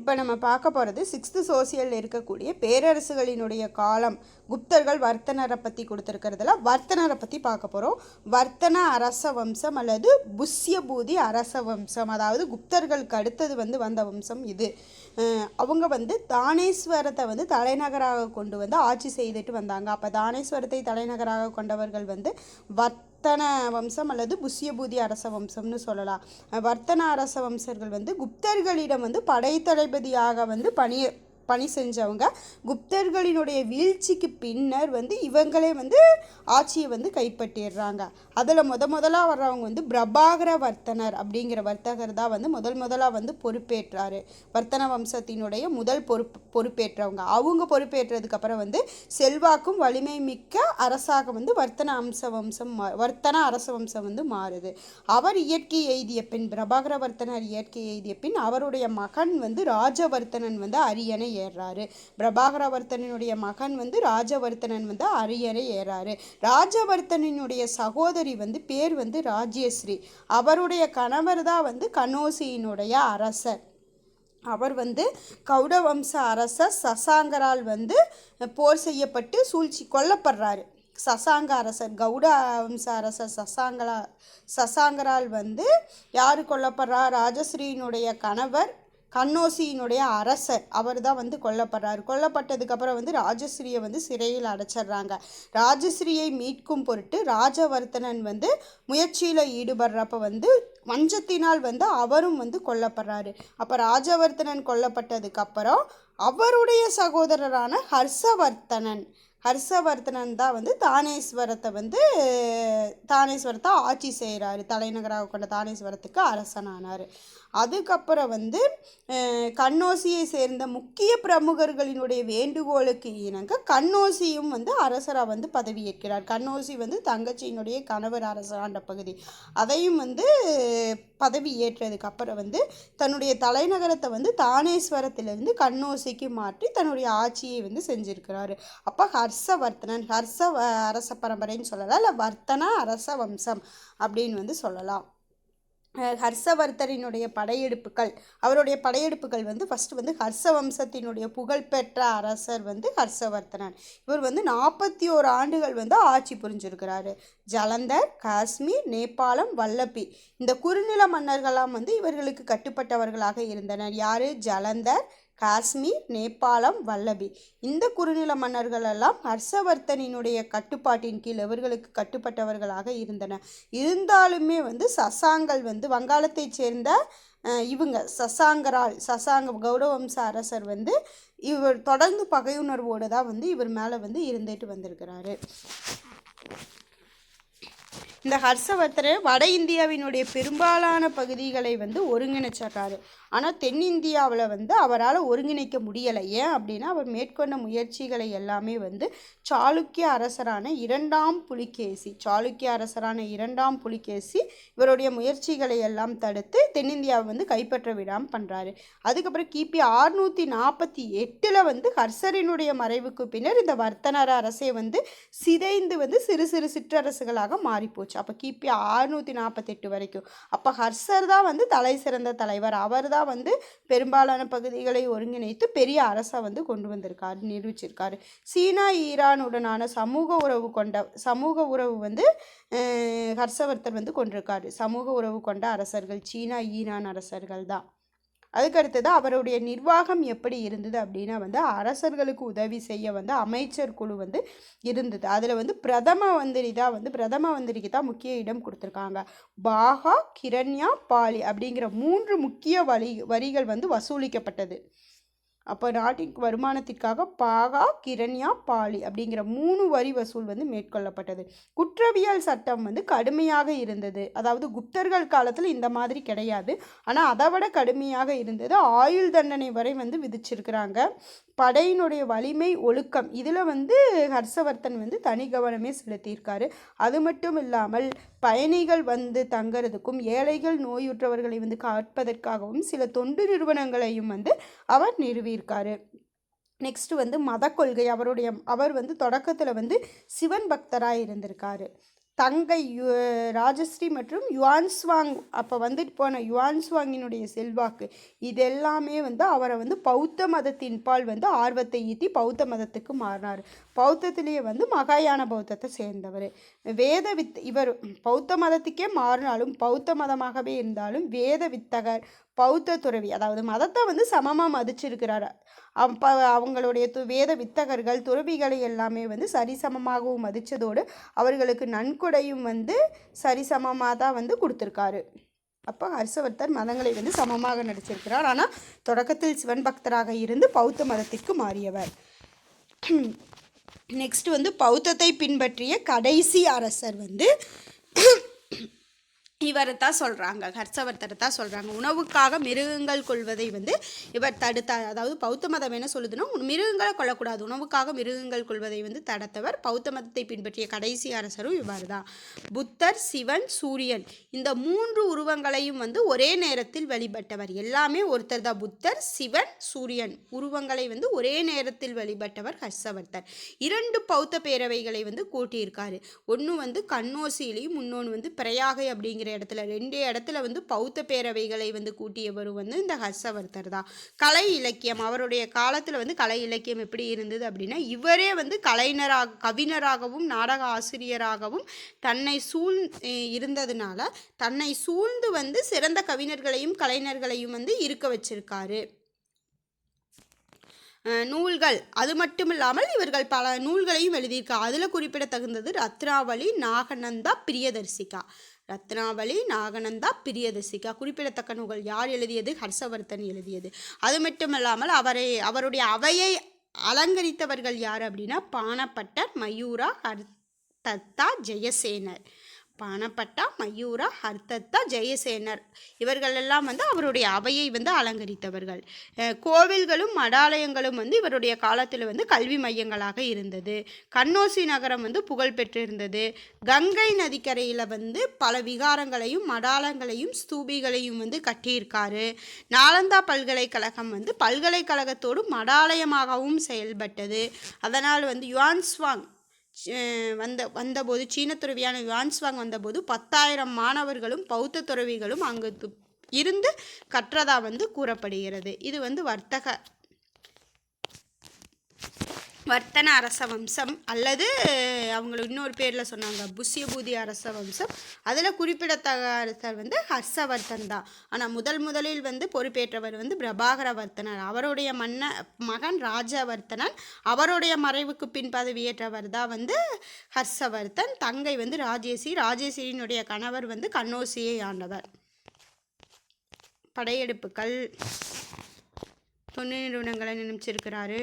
இப்போ நம்ம பார்க்க போகிறது 6th சோசியலில் இருக்கக்கூடிய பேரரசுகளினுடைய காலம். குப்தர்கள் வர்த்தனரை பற்றி கொடுத்துருக்கிறதுல வர்த்தனரை பற்றி பார்க்க போகிறோம். வர்த்தன அரச வம்சம் அல்லது புஷ்யபூதி அரச வம்சம், அதாவது குப்தர்களுக்கு அடுத்தது வந்த வம்சம் இது. அவங்க தானேஸ்வரத்தை தலைநகராக கொண்டு ஆட்சி செய்துட்டு வந்தாங்க. அப்போ தானேஸ்வரத்தை தலைநகராக கொண்டவர்கள் வர்த்தன வம்சம் அல்லது புஷ்யபூதி அரச வம்சம்னு சொல்லலாம். வர்த்தன அரச வம்சர்கள் குப்தர்களிடம் படைத்தளபதியாக பணி செஞ்சவங்க. குப்தர்களினுடைய வீழ்ச்சிக்கு பின்னர் இவங்களே ஆட்சியை கைப்பற்றிடுறாங்க. அதில் முதலாக வர்றவங்க பிரபாகர வர்த்தனர் அப்படிங்கிற வர்த்தகர் தான் முதலாக பொறுப்பேற்றார். வர்த்தன வம்சத்தினுடைய முதல் பொறுப்பேற்றவங்க. அவங்க பொறுப்பேற்றதுக்கு அப்புறம் செல்வாக்கும் வலிமை மிக்க அரசாக வர்த்தன அரச வம்சம் மாறுது. அவர் இயற்கை எய்திய பின், பிரபாகர வர்த்தனர் இயற்கை எய்திய பின் அவருடைய மகன் ராஜவர்த்தனன் அரியணை ஏறாரு. பிரபாகரவர்த்தனுடைய மகன் ராஜவர்த்தனன் அரியணை ஏறாரு. ராஜவர்த்தனினுடைய சகோதரி பேர் ராஜ்யஸ்ரீ. அவருடைய கணவர் தான் கனோசியினுடைய அரசர். அவர் கௌடவம்ச அரசர் சசாங்கரால் போர் செய்யப்பட்டு கொல்லப்படுறாரு. சசாங்க அரசர், கௌட வம்ச அரசர் சசாங்கரால் யார் கொல்லப்படுறா? ராஜஸ்ரீனுடைய கணவர் கண்ணோசியினுடைய அரசர் அவர் தான் கொல்லப்படுறாரு. கொல்லப்பட்டதுக்கப்புறம் ராஜஸ்ரீயை சிறையில் அடைச்சிட்றாங்க. ராஜஸ்ரீயை மீட்கும் பொருட்டு ராஜவர்த்தனன் முயற்சியில் ஈடுபடுறப்ப வஞ்சத்தினால் அவரும் கொல்லப்படுறாரு. அப்போ ராஜவர்த்தனன் கொல்லப்பட்டதுக்கப்புறம் அவருடைய சகோதரரான ஹர்ஷவர்த்தனன் தான் தானேஸ்வரத்தை ஆட்சி செய்கிறாரு. தலைநகராக கொண்ட தானேஸ்வரத்துக்கு அரசனானார். அதுக்கப்புறம் கண்ணோசியை சேர்ந்த முக்கிய பிரமுகர்களினுடைய வேண்டுகோளுக்கு இணங்க கண்ணோசியும் அரசராக பதவியேற்கிறார். கண்ணோசி தங்கச்சியினுடைய கணவர் அரசராண்ட பகுதி. அதையும் பதவி ஏற்றதுக்கு அப்புறம் தன்னுடைய தலைநகரத்தை தானேஸ்வரத்திலிருந்து கண்ணோசிக்கு மாற்றி தன்னுடைய ஆட்சியை செஞ்சிருக்கிறாரு. அப்போ ஹர்ஷவர்த்தனன் அரச பரம்பரைன்னு சொல்லலாம், இல்லை வர்த்தன அரச வம்சம் அப்படின்னு சொல்லலாம். ஹர்ஷவர்த்தனினுடைய படையெடுப்புகள், அவருடைய படையெடுப்புகள் ஃபஸ்ட்டு ஹர்ஷவம்சத்தினுடைய புகழ்பெற்ற அரசர் ஹர்ஷவர்த்தனன். இவர் 41 ஆண்டுகள் ஆட்சி புரிஞ்சிருக்கிறாரு. ஜலந்தர், காஷ்மீர், நேபாளம், வல்லபி இந்த குறுநில மன்னர்கள்லாம் இவர்களுக்கு கட்டுப்பட்டவர்களாக இருந்தனர். யார்? ஜலந்தர், காஷ்மீர், நேபாளம், வல்லபி இந்த குறுநில மன்னர்கள் எல்லாம் ஹர்ஷவர்த்தனினுடைய கட்டுப்பாட்டின் கீழ் இவர்களுக்கு கட்டுப்பட்டவர்களாக இருந்தனர். இருந்தாலுமே சசாங்கல் வங்காளத்தை சேர்ந்த இவங்க சசாங்க கௌடவம்ச அரசர் இவர் தொடர்ந்து பகையுணர்வோடு தான் இவர் மேலே இருந்துட்டு வந்திருக்கிறாரு. இந்த ஹர்ஷவர்த்தனர் வட இந்தியாவினுடைய பெரும்பாலான பகுதிகளை ஒருங்கிணைச்சாரு. ஆனால் தென்னிந்தியாவில் அவரால் ஒருங்கிணைக்க முடியலை. ஏன் அப்படின்னா அவர் மேற்கொண்ட முயற்சிகளை எல்லாமே சாளுக்கிய அரசரான இரண்டாம் புலிகேசி இவருடைய முயற்சிகளை எல்லாம் தடுத்து தென்னிந்தியாவை கைப்பற்ற விடாமல் பண்ணுறாரு. அதுக்கப்புறம் கிபி 648 ஹர்ஷரினுடைய மறைவுக்கு பின்னர் இந்த வர்த்தனர் அரசை சிதைந்து சிறு சிறு சிற்றரசுகளாக மாறிப்போச்சு. அப்போ கிபி 648 வரைக்கும். அப்போ ஹர்ஷர் தான் தலை சிறந்த தலைவர். அவர் தான் பெரும்பாலான பகுதிகளை ஒருங்கிணைத்து பெரிய அரசை கொண்டு வந்திருக்காரு, நிரூபிச்சிருக்காரு. சீனா ஈரானுடனான சமூக உறவு ஹர்ஷவர்த்தர் கொண்டிருக்காரு. சமூக உறவு கொண்ட அரசர்கள் சீனா ஈரான் அரசர்கள் தான். அதுக்கடுத்தது அவருடைய நிர்வாகம் எப்படி இருந்தது அப்படின்னா அரசர்களுக்கு உதவி செய்ய அமைச்சர் குழு இருந்தது. அதில் பிரதம மந்திரிக்கு தான் முக்கிய இடம் கொடுத்துருக்காங்க. பாகா, கிரண்யா, பாலி அப்படிங்கிற 3 முக்கிய வரிகள் வசூலிக்கப்பட்டது. அப்போ நாட்டின் வருமானத்திற்காக பாகா, கிரண்யா, பாலி அப்படிங்கிற 3 வரி வசூல் மேற்கொள்ளப்பட்டது. குற்றவியல் சட்டம் கடுமையாக இருந்தது. அதாவது குப்தர்கள் காலத்தில் இந்த மாதிரி கிடையாது, ஆனால் அதை விட கடுமையாக இருந்தது. ஆயுள் தண்டனை வரை விதிச்சிருக்கிறாங்க. படையினுடைய வலிமை, ஒழுக்கம் இதில் ஹர்ஷவர்த்தன் தனி கவனமே செலுத்தியிருக்காரு. அது மட்டும் இல்லாமல் பயணிகள் தங்கிறதுக்கும் ஏழைகள் நோயுற்றவர்களை காப்பதற்காகவும் சில தொண்டு நிறுவனங்களையும் அவர் நிறுவியிருக்காரு. நெக்ஸ்ட் மத கொள்கை. அவர் தொடக்கத்தில் சிவன் பக்தராக இருந்திருக்காரு. தங்கை ராஜஸ்ரீ மற்றும் யுவான்ஸ்வாங் அப்போ வந்துட்டு போன யுவான்ஸ்வாங்கினுடைய செல்வாக்கு இதெல்லாமே வந்து அவரை வந்து பௌத்த மதத்தின் பால் வந்து ஆர்வத்தை ஈட்டி பௌத்த மதத்துக்கு மாறினார். பௌத்தத்திலேயே வந்து மகாயான பௌத்தத்தை சேர்ந்தவர். இவர் பௌத்த மதத்துக்கே மாறினாலும் பௌத்த மதமாகவே இருந்தாலும் வேத வித்தகர், பௌத்த துறவி, அதாவது மதத்தை வந்து சமமாக மதிச்சிருக்கிறார். அவங்களுடைய வேத வித்தகர்கள் துறவிகளை எல்லாமே வந்து சரிசமமாகவும் மதித்ததோடு அவர்களுக்கு நன்கொடையும் வந்து சரிசமமாக தான் வந்து கொடுத்துருக்காரு. அப்போ ஹர்ஷவர்தன் மதங்களை வந்து சமமாக நடிச்சிருக்கிறார். ஆனால் தொடக்கத்தில் சிவன் பக்தராக இருந்து பௌத்த மதத்திற்கு மாறியவர். நெக்ஸ்ட் வந்து பௌத்தத்தை பின்பற்றிய கடைசி அரசர் வந்து இவரை தான் சொல்கிறாங்க, ஹர்ஷவர்தரை தான் சொல்கிறாங்க. உணவுக்காக மிருகங்கள் கொள்வதை வந்து இவர் தடுத்தார். அதாவது பௌத்த மதம் என்ன சொல்லுதுன்னா, மிருகங்களை கொல்லக்கூடாது, உணவுக்காக மிருகங்கள் கொள்வதை வந்து தடுத்தவர். பௌத்த மதத்தை பின்பற்றிய கடைசி அரசரும் இவர் தான். புத்தர், சிவன், சூரியன் இந்த 3 உருவங்களையும் வந்து ஒரே நேரத்தில் வழிபட்டவர். எல்லாமே ஒருத்தர் தான். புத்தர், சிவன், சூரியன் உருவங்களை வந்து ஒரே நேரத்தில் வழிபட்டவர் ஹர்ஷவர்தர். 2 பௌத்த பேரவைகளை வந்து கூட்டியிருக்காரு. ஒன்று வந்து கண்ணோசியிலையும் இன்னொன்று வந்து பிரயாகை அப்படிங்கிற இடத்துல, 2 இடத்துல வந்து பௌத்த பேரவைகளை வந்து கூட்டியவர் வந்து இந்த ஹர்ஷவர்தர் தான். கலை இலக்கியம், அவருடைய காலத்தில் வந்து கலை இலக்கியம் எப்படி இருந்தது அப்படின்னா, இவரே வந்து கவிஞராகவும் நாடக ஆசிரியராகவும் தன்னை இருந்ததுனால தன்னை சூழ்ந்து வந்து சிறந்த கவிஞர்களையும் கலைஞர்களையும் வந்து இருக்க வச்சிருக்காரு. நூல்கள் அது மட்டும் இல்லாமல் இவர்கள் பல நூல்களையும் எழுதியிருக்கா. அதில் குறிப்பிடத்தகுந்தது ரத்னாவளி, நாகநந்தா, பிரியதர்சிகா. ரத்னாவளி, நாகநந்தா, பிரியதர்சிகா குறிப்பிடத்தக்க நூல்கள். யார் எழுதியது? ஹர்ஷவர்தன் எழுதியது. அது மட்டும் இல்லாமல் அவருடைய அவையை அலங்கரித்தவர்கள் யார் அப்படின்னா, பாணப்பட்டர், மயூரா, ஹர்தத்தா, ஜெயசேனர். பாணப்பட்டா, மயூரா, ஹர்தத்தா, ஜெயசேனர் இவர்கள் எல்லாம் வந்து அவருடைய அவையை வந்து அலங்கரித்தவர்கள். கோவில்களும் மடாலயங்களும் வந்து இவருடைய காலத்தில் வந்து கல்வி மையங்களாக இருந்தது. கண்ணோசி நகரம் வந்து புகழ் பெற்றிருந்தது. கங்கை நதிக்கரையில் வந்து பல விகாரங்களையும் மடாலங்களையும் ஸ்தூபிகளையும் வந்து கட்டியிருக்காரு. நாலந்தா பல்கலைக்கழகம் வந்து பல்கலைக்கழகத்தோடு மடாலயமாகவும் செயல்பட்டது. அதனால் வந்து யுவான்ஸ்வாங் வந்தபோது, சீன துறவியான யுவான்ஸ்வாங் வந்தபோது 10,000 மாணவர்களும் பௌத்த துறவிகளும் அங்கு இருந்து கற்றதா வந்து கூறப்படுகிறது. இது வந்து வர்த்தன அரச வம்சம், அல்லது அவங்க இன்னொரு பேரில் சொன்னாங்க புஷ்யபூதி அரச வம்சம். அதில் குறிப்பிடத்தக்க அரசர் வந்து ஹர்ஷவர்தன் தான். ஆனால் முதலில் வந்து பொறுப்பேற்றவர் வந்து பிரபாகரவர்த்தனர். அவருடைய மகன் ராஜவர்த்தனன். அவருடைய மறைவுக்கு பின் பதவியேற்றவர் தான் வந்து ஹர்ஷவர்தன். தங்கை வந்து ராஜேஸ்வரியினுடைய கணவர் வந்து கண்ணோசியை ஆண்டவர். படையெடுப்புகள், தொண்டு நிறுவனங்களை நினைச்சிருக்கிறாரு.